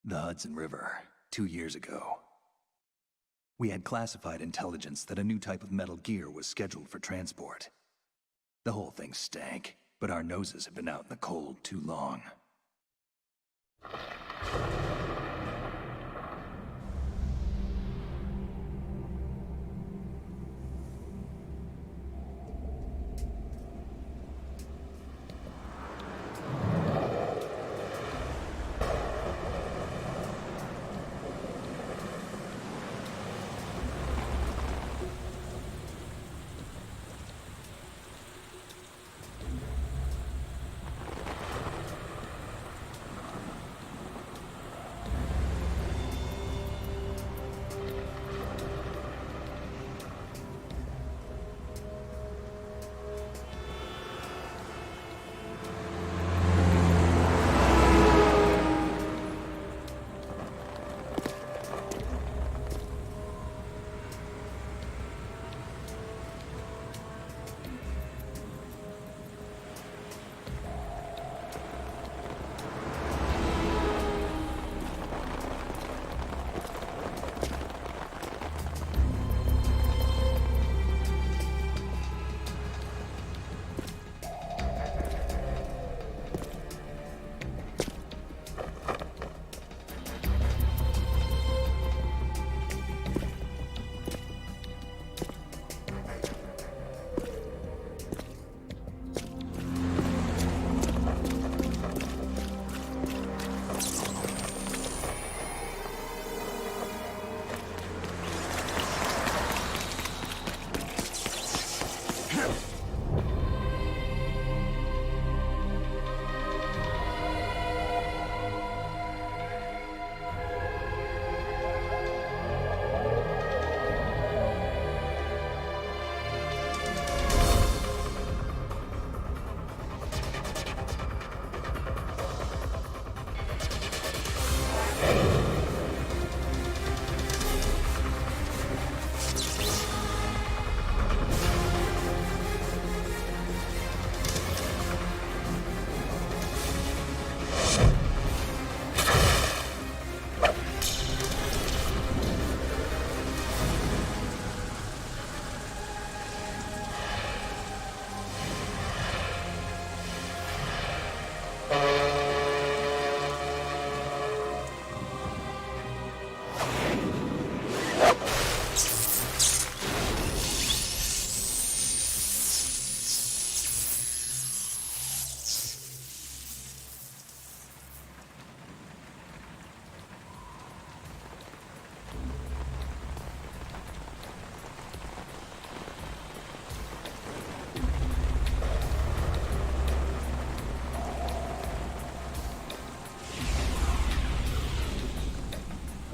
The Hudson River, 2 years ago. We had classified intelligence that a new type of Metal Gear was scheduled for transport. The whole thing stank, but our noses had been out in the cold too long.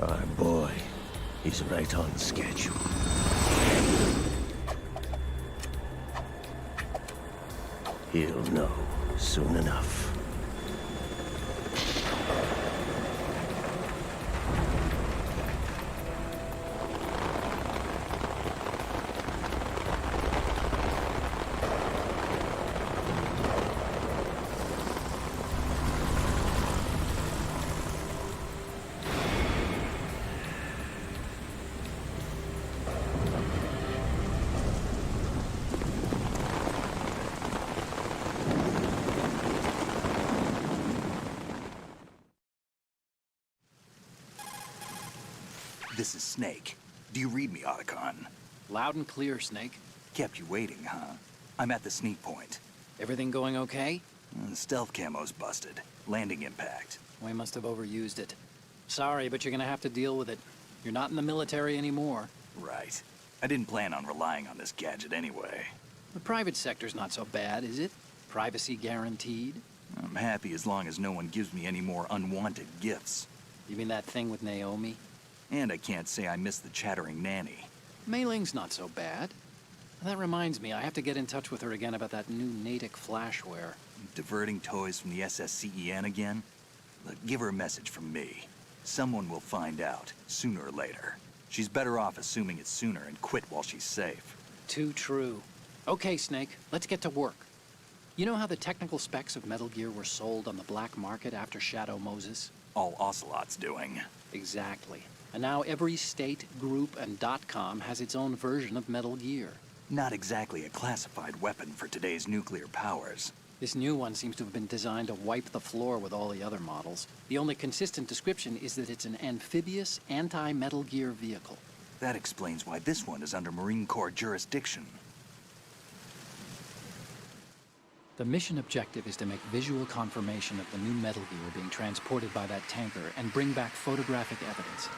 Our boy, he's right on schedule. He'll know soon enough. This is Snake. Do you read me, Otacon? Loud and clear, Snake. Kept you waiting, huh? I'm at the sneak point. Everything going okay? Stealth camo's busted. Landing impact. We must have overused it. Sorry, but you're gonna have to deal with it. You're not in the military anymore. Right. I didn't plan on relying on this gadget anyway. The private sector's not so bad, is it? Privacy guaranteed? I'm happy as long as no one gives me any more unwanted gifts. You mean that thing with Naomi? And I can't say I miss the chattering nanny. Mei Ling's not so bad. That reminds me, I have to get in touch with her again about that new Natick flashware. Diverting toys from the SSCEN again? Look, give her a message from me. Someone will find out, sooner or later. She's better off assuming it sooner and quit while she's safe. Too true. Okay, Snake, let's get to work. You know how the technical specs of Metal Gear were sold on the black market after Shadow Moses? all Ocelot's doing. Exactly. And now every state, group, and .com has its own version of Metal Gear. Not exactly a classified weapon for today's nuclear powers. This new one seems to have been designed to wipe the floor with all the other models. The only consistent description is that it's an amphibious, anti-Metal Gear vehicle. That explains why this one is under Marine Corps jurisdiction. The mission objective is to make visual confirmation of the new Metal Gear being transported by that tanker and bring back photographic evidence.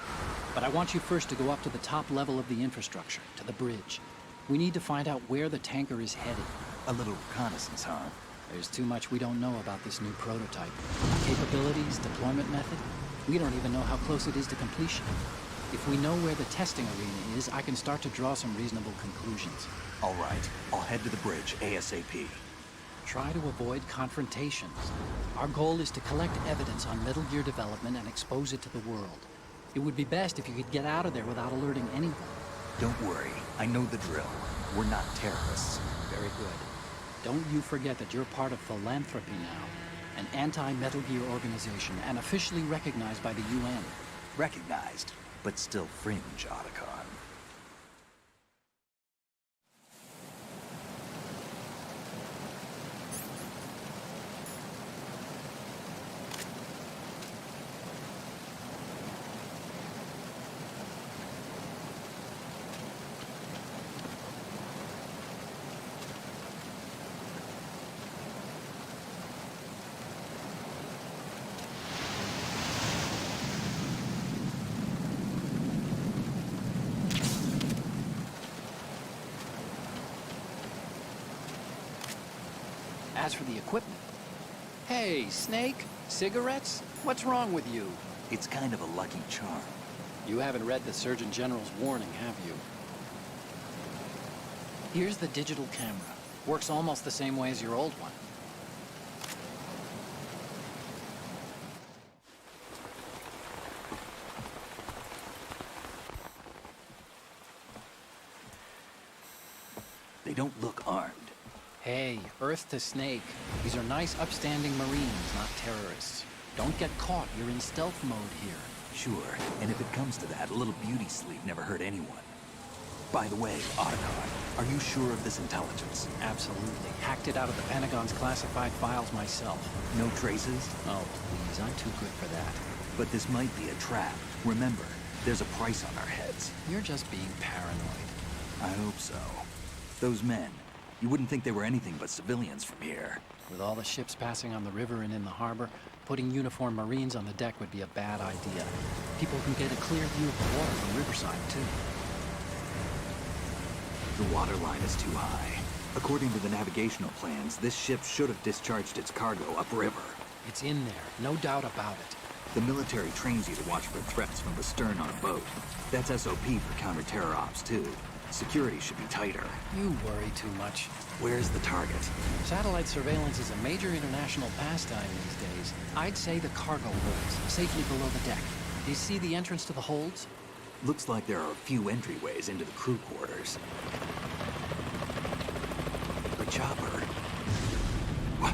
But I want you first to go up to the top level of the infrastructure, to the bridge. We need to find out where the tanker is headed. A little reconnaissance, huh? There's too much we don't know about this new prototype. Capabilities, deployment method. We don't even know how close it is to completion. If we know where the testing arena is, I can start to draw some reasonable conclusions. All right, I'll head to the bridge ASAP. Try to avoid confrontations. Our goal is to collect evidence on Metal Gear development and expose it to the world. It would be best if you could get out of there without alerting anyone. Don't worry, I know the drill. We're not terrorists. Very good. Don't you forget that you're part of Philanthropy now, an anti-Metal Gear organization and officially recognized by the UN. Recognized, but still fringe, Otacon. As for the equipment... Hey, Snake, cigarettes? What's wrong with you? It's kind of a lucky charm. You haven't read the Surgeon General's warning, have you? Here's the digital camera. Works almost the same way as your old one. They don't look armed. Hey, Earth to Snake. These are nice, upstanding Marines, not terrorists. Don't get caught. You're in stealth mode here. Sure, and if it comes to that, a little beauty sleep never hurt anyone. By the way, Otacon, are you sure of this intelligence? Absolutely. Hacked it out of the Pentagon's classified files myself. No traces? Oh, please, I'm too good for that. But this might be a trap. Remember, there's a price on our heads. You're just being paranoid. I hope so. Those men, you wouldn't think they were anything but civilians from here. With all the ships passing on the river and in the harbor, putting uniformed Marines on the deck would be a bad idea. People can get a clear view of the water from Riverside, too. The water line is too high. According to the navigational plans, this ship should have discharged its cargo upriver. It's in there, no doubt about it. The military trains you to watch for threats from the stern on a boat. That's SOP for counter-terror ops, too. Security should be tighter. You worry too much. Where's the target? Satellite surveillance is a major international pastime these days. I'd say the cargo holds, safely below the deck. Do you see the entrance to the holds? Looks like there are a few entryways into the crew quarters. A chopper. What?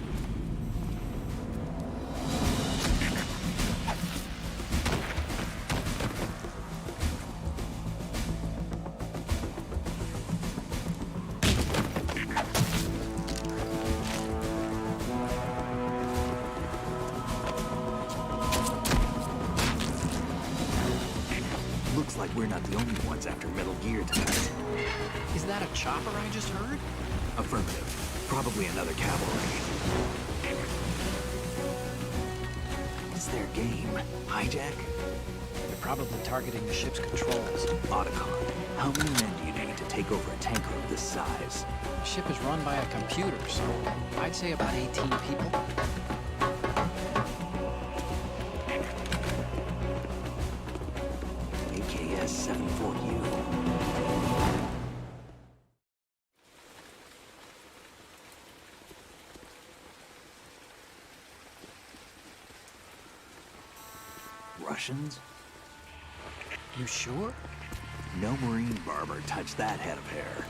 Looks like we're not the only ones after Metal Gear tonight. Is that a chopper I just heard? Affirmative. Probably another cavalry. It's their game. Hijack? They're probably targeting the ship's controls. Otacon, how many men do you need to take over a tanker of this size? The ship is run by a computer, so I'd say about 18 people. AKS 74U. Russians? You sure? No Marine barber touched that head of hair.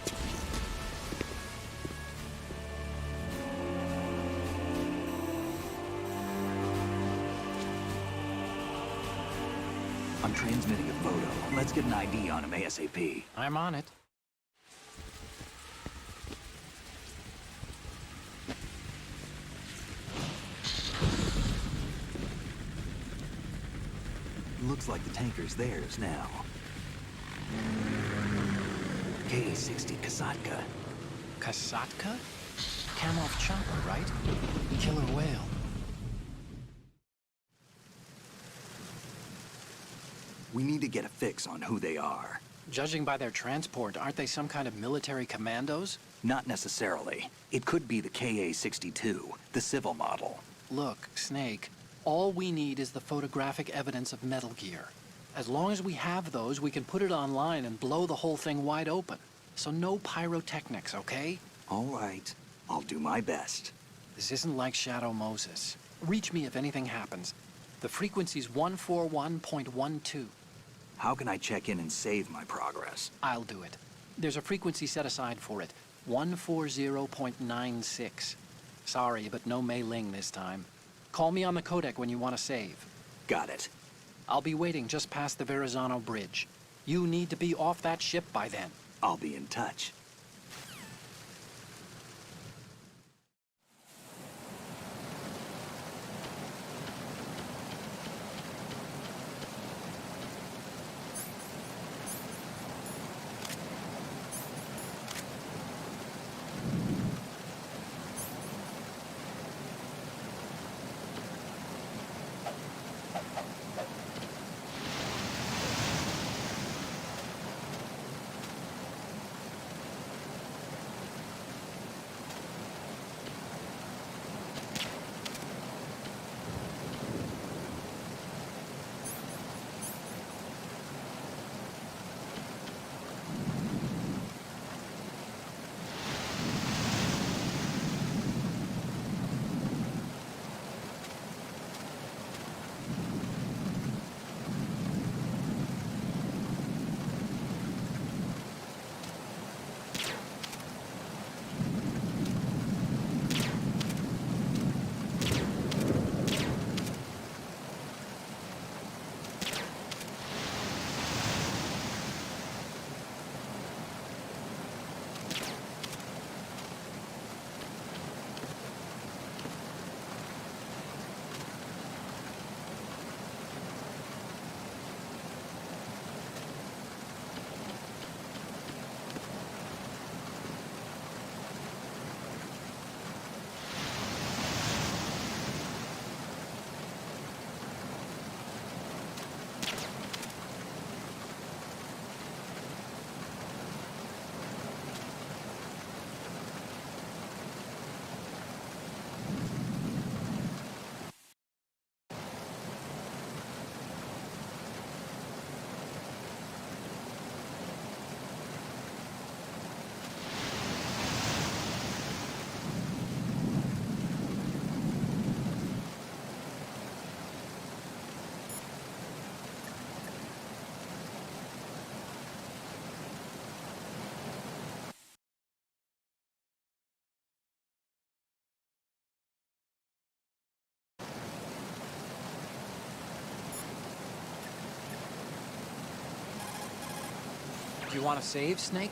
I'm transmitting a photo. Let's get an ID on him ASAP. I'm on it. Looks like the tanker's theirs now. KA-60 Kasatka. Kasatka? Kamov chopper, right? Killer whale. We need to get a fix on who they are. Judging by their transport, aren't they some kind of military commandos? Not necessarily. It could be the KA-62, the civil model. Look, Snake, all we need is the photographic evidence of Metal Gear. As long as we have those, we can put it online and blow the whole thing wide open. So no pyrotechnics, okay? All right. I'll do my best. This isn't like Shadow Moses. Reach me if anything happens. The frequency's 141.12. How can I check in and save my progress? I'll do it. There's a frequency set aside for it. 140.96. Sorry, but no Mei Ling this time. Call me on the codec when you want to save. Got it. I'll be waiting just past the Verrazano Bridge. You need to be off that ship by then. I'll be in touch. Do you want to save, Snake?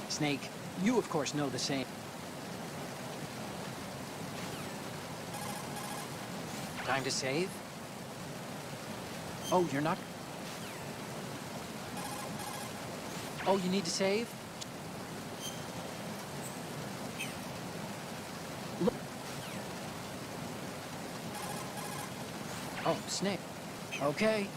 Snake, you of course know the same. Time to save? Oh, you're not... Oh, you need to save? Look. Oh, Snake. Okay.